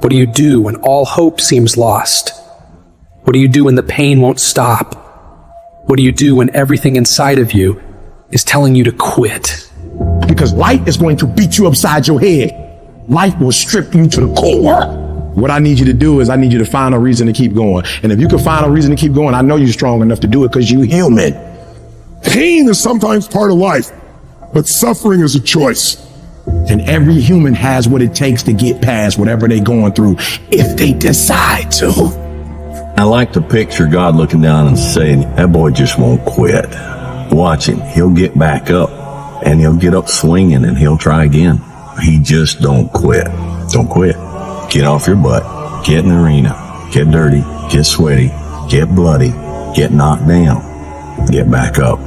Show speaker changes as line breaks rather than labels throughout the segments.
What do you do when all hope seems lost? What do you do when the pain won't stop? What do you do when everything inside of you is telling you to quit?
Because life is going to beat you upside your head. Life will strip you to the core. What I need you to do is I need you to find a reason to keep going. And if you can find a reason to keep going, I know you're strong enough to do it because you're human.
Pain is sometimes part of life, but suffering is a choice.
And every human has what it takes to get past whatever they're going through if they decide to.
I like to picture God looking down and saying, that boy just won't quit. Watch him. He'll get back up and he'll get up swinging and he'll try again. He just don't quit. Don't quit. Get off your butt. Get in the arena. Get dirty. Get sweaty. Get bloody. Get knocked down. Get back up.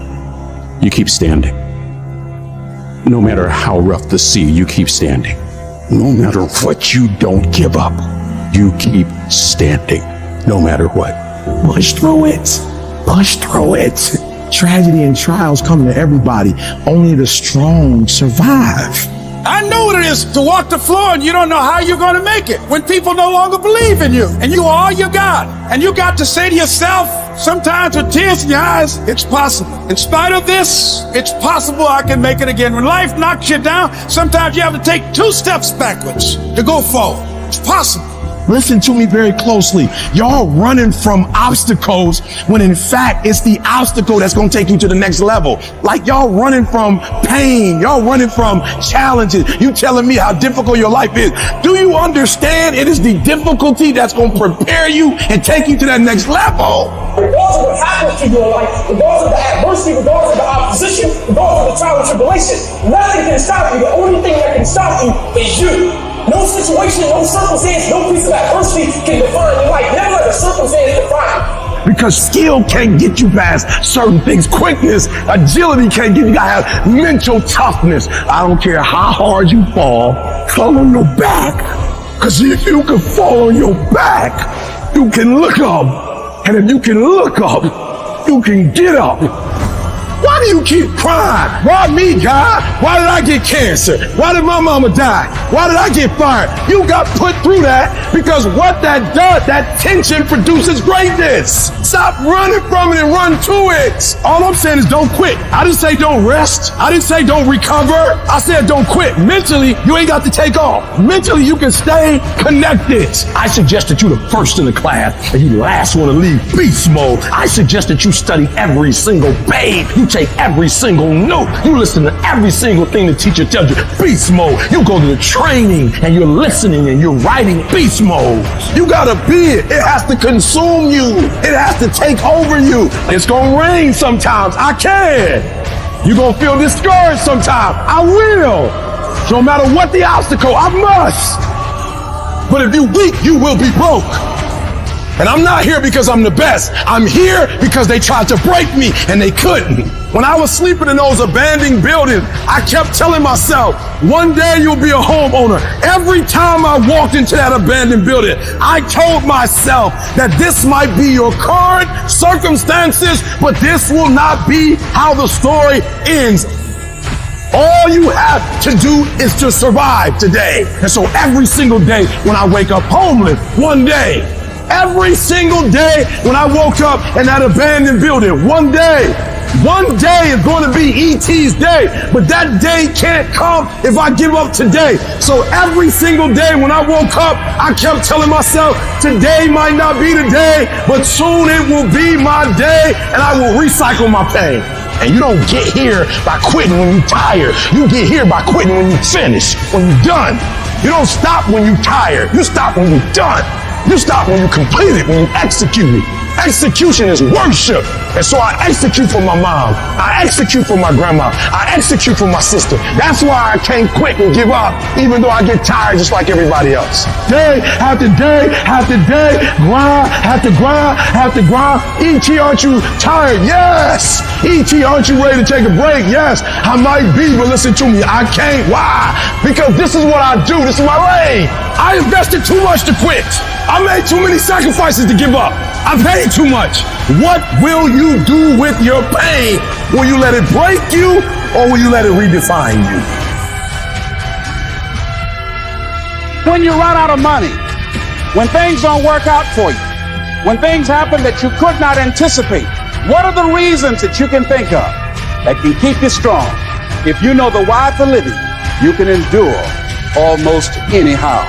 You keep standing. No matter how rough the sea, you keep standing. No matter what, you don't give up. You keep standing, no matter what.
Push through it. Push through it. Tragedy and trials come to everybody. Only the strong survive.
I know what it is to walk the floor and you don't know how you're going to make it when people no longer believe in you and you are all you got. And you got to say to yourself, sometimes with tears in your eyes, it's possible. In spite of this, it's possible I can make it again. When life knocks you down, sometimes you have to take 2 steps backwards to go forward. It's possible.
Listen to me very closely. Y'all running from obstacles when in fact it's the obstacle that's going to take you to the next level. Like y'all running from pain. Y'all running from challenges. You telling me how difficult your life is. Do you understand it is the difficulty that's going to prepare you and take you to that next level?
Regardless of what happens to your life, regardless of the adversity, regardless of the opposition, regardless of the trial and tribulation, nothing can stop you. The only thing that can stop you is you. No situation, no circumstance, no piece of adversity can define your life. Never let a circumstance define you.
Because skill can't get you past certain things. Quickness, agility can't get you. You gotta have mental toughness. I don't care how hard you fall on your back. Because if you can fall on your back, you can look up. And if you can look up, you can get up. Why do you keep crying? Why me, God? Why did I get cancer? Why did my mama die? Why did I get fired? You got put through that because what that does, that tension produces greatness. Stop running from it and run to it. All I'm saying is don't quit. I didn't say don't rest. I didn't say don't recover. I said don't quit. Mentally, you ain't got to take off. Mentally, you can stay connected. I suggest that you the first in the class and you the last one to leave beast mode. I suggest that you study every single page. You take every single note. You listen to every single thing the teacher tells you. Beast mode. You go to the training and you're listening and you're writing beast mode. You gotta be it. It has to consume you. It has to take over you. It's gonna rain sometimes. I can. You're gonna feel discouraged sometimes. I will. No matter what the obstacle, I must. But if you're weak, you will be broke. And I'm not here because I'm the best. I'm here because they tried to break me and they couldn't. When I was sleeping in those abandoned buildings, I kept telling myself, one day you'll be a homeowner. Every time I walked into that abandoned building, I told myself that this might be your current circumstances, but this will not be how the story ends. All you have to do is to survive today. And so every single day when I wake up homeless, one day, every single day when I woke up in that abandoned building, one day is going to be E.T.'s day, but that day can't come if I give up today. So every single day when I woke up, I kept telling myself, today might not be the day, but soon it will be my day and I will recycle my pain. And you don't get here by quitting when you're tired. You get here by quitting when you finish, when you're done. You don't stop when you're tired. You stop when you're done. You stop when you complete it, when you execute it. Execution is worship. And so I execute for my mom. I execute for my grandma. I execute for my sister. That's why I can't quit and give up, even though I get tired just like everybody else. Day after day after day, grind after grind after grind. E.T., aren't you tired? Yes. E.T., aren't you ready to take a break? Yes. I might be, but listen to me. I can't. Why? Because this is what I do. This is my lane. I invested too much to quit. I made too many sacrifices to give up. I paid too much. What will you do with your pain? Will you let it break you or will you let it redefine you?
When you run out of money, When things don't work out for you, when things happen that you could not anticipate, what are the reasons that you can think of that can keep you strong? If you know the why for living, you can endure almost anyhow.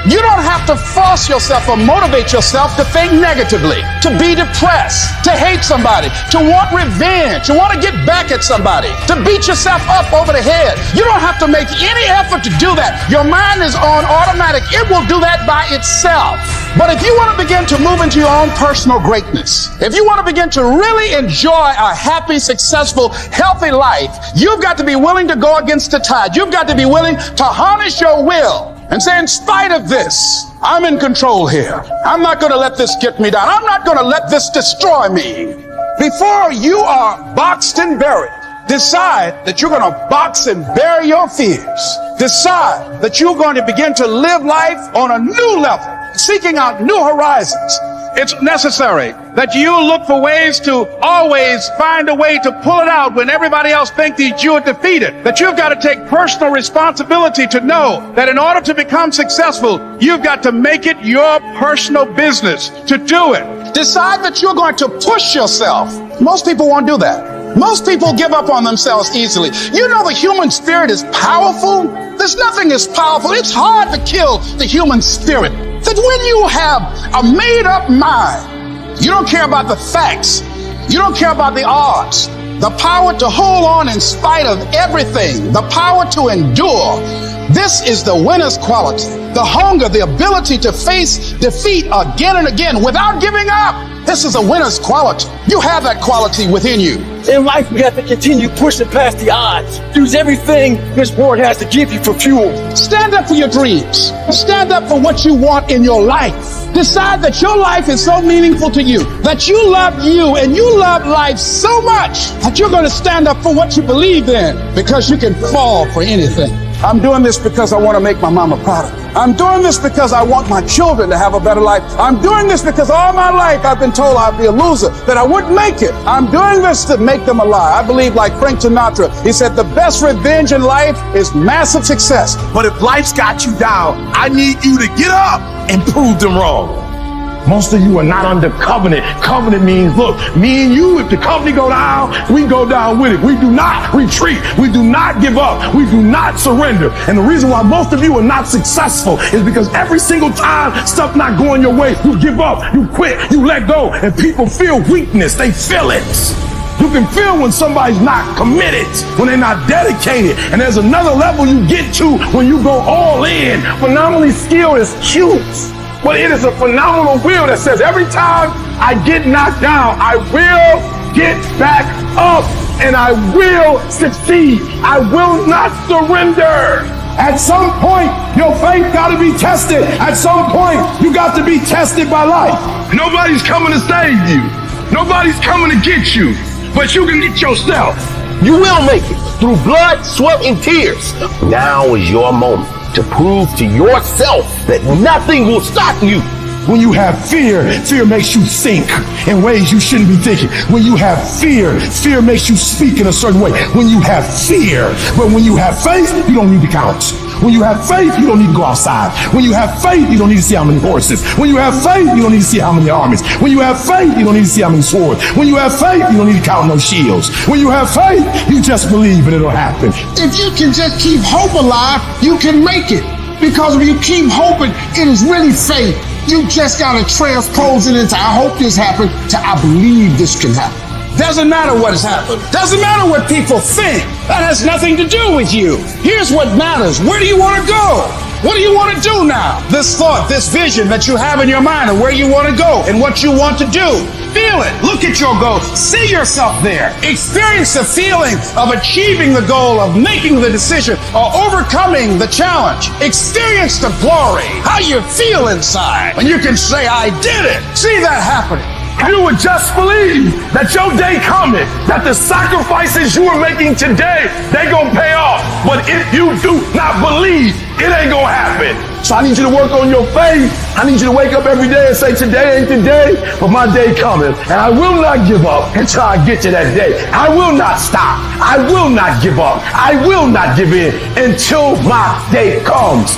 You don't have to force yourself or motivate yourself to think negatively, to be depressed, to hate somebody, to want revenge, to want to get back at somebody, to beat yourself up over the head. You don't have to make any effort to do that. Your mind is on automatic. It will do that by itself. But if you want to begin to move into your own personal greatness, if you want to begin to really enjoy a happy, successful, healthy life, you've got to be willing to go against the tide. You've got to be willing to harness your will and say, in spite of this, I'm in control here. I'm not going to let this get me down. I'm not going to let this destroy me. Before you are boxed and buried, decide that you're going to box and bury your fears. Decide that you're going to begin to live life on a new level, seeking out new horizons. It's necessary that you look for ways to always find a way to pull it out when everybody else thinks that you are defeated. That you've got to take personal responsibility to know that in order to become successful, you've got to make it your personal business to do it. Decide that you're going to push yourself. Most people won't do that. Most people give up on themselves easily. You know the human spirit is powerful. There's nothing as powerful. It's hard to kill the human spirit. That when you have a made-up mind, you don't care about the facts. You don't care about the odds. The power to hold on in spite of everything. The power to endure. This is the winner's quality. The hunger, the ability to face defeat again and again without giving up. This is a winner's quality. You have that quality within you.
In life, we have to continue pushing past the odds. Use everything this world has to give you for fuel.
Stand up for your dreams. Stand up for what you want in your life. Decide that your life is so meaningful to you, that you love you and you love life so much that you're going to stand up for what you believe in, because you can fall for anything. I'm doing this because I want to make my mama proud of me. I'm doing this because I want my children to have a better life. I'm doing this because all my life I've been told I'd be a loser, that I wouldn't make it. I'm doing this to make them a lie. I believe, like Frank Sinatra, he said the best revenge in life is massive success.
But if life's got you down, I need you to get up and prove them wrong. Most of you are not under covenant. Covenant means, look, me and you, if the company go down, we go down with it. We do not retreat. We do not give up. We do not surrender. And the reason why most of you are not successful is because every single time stuff not going your way, you give up, you quit, you let go, and people feel weakness. They feel it. You can feel when somebody's not committed, when they're not dedicated. And there's another level you get to when you go all in. Phenomenally skilled is huge. But it is a phenomenal will that says every time I get knocked down, I will get back up and I will succeed. I will not surrender. At some point, your faith got to be tested. At some point, you got to be tested by life. Nobody's coming to save you. Nobody's coming to get you, but you can get yourself.
You will make it through blood, sweat, and tears. Now is your moment to prove to yourself that nothing will stop you.
When you have fear, fear makes you think in ways you shouldn't be thinking. When you have fear, fear makes you speak in a certain way. When you have fear, but when you have faith, you don't need to count. When you have faith, you don't need to go outside. When you have faith, you don't need to see how many horses. When you have faith, you don't need to see how many armies. When you have faith, you don't need to see how many swords. When you have faith, you don't need to count no shields. When you have faith, you just believe and it'll happen.
If you can just keep hope alive, you can make it. Because if you keep hoping, it is really faith. You just gotta transpose it into I hope this happened to I believe this can happen. Doesn't matter what has happened. Doesn't matter what people think. That has nothing to do with you. Here's what matters. Where do you want to go? What do you want to do now? This thought, this vision that you have in your mind of where you want to go and what you want to do. Feel it. Look at your goal. See yourself there. Experience the feeling of achieving the goal, of making the decision, or overcoming the challenge. Experience the glory, how you feel inside when you can say, I did it. See that happening.
You would just believe that your day coming, that the sacrifices you are making today, they gonna pay off. But if you do not believe, it ain't gonna happen. So I need you to work on your faith. I need you to wake up every day and say, today ain't the day, but my day coming. And I will not give up until I get to that day. I will not stop. I will not give up. I will not give in until my day comes.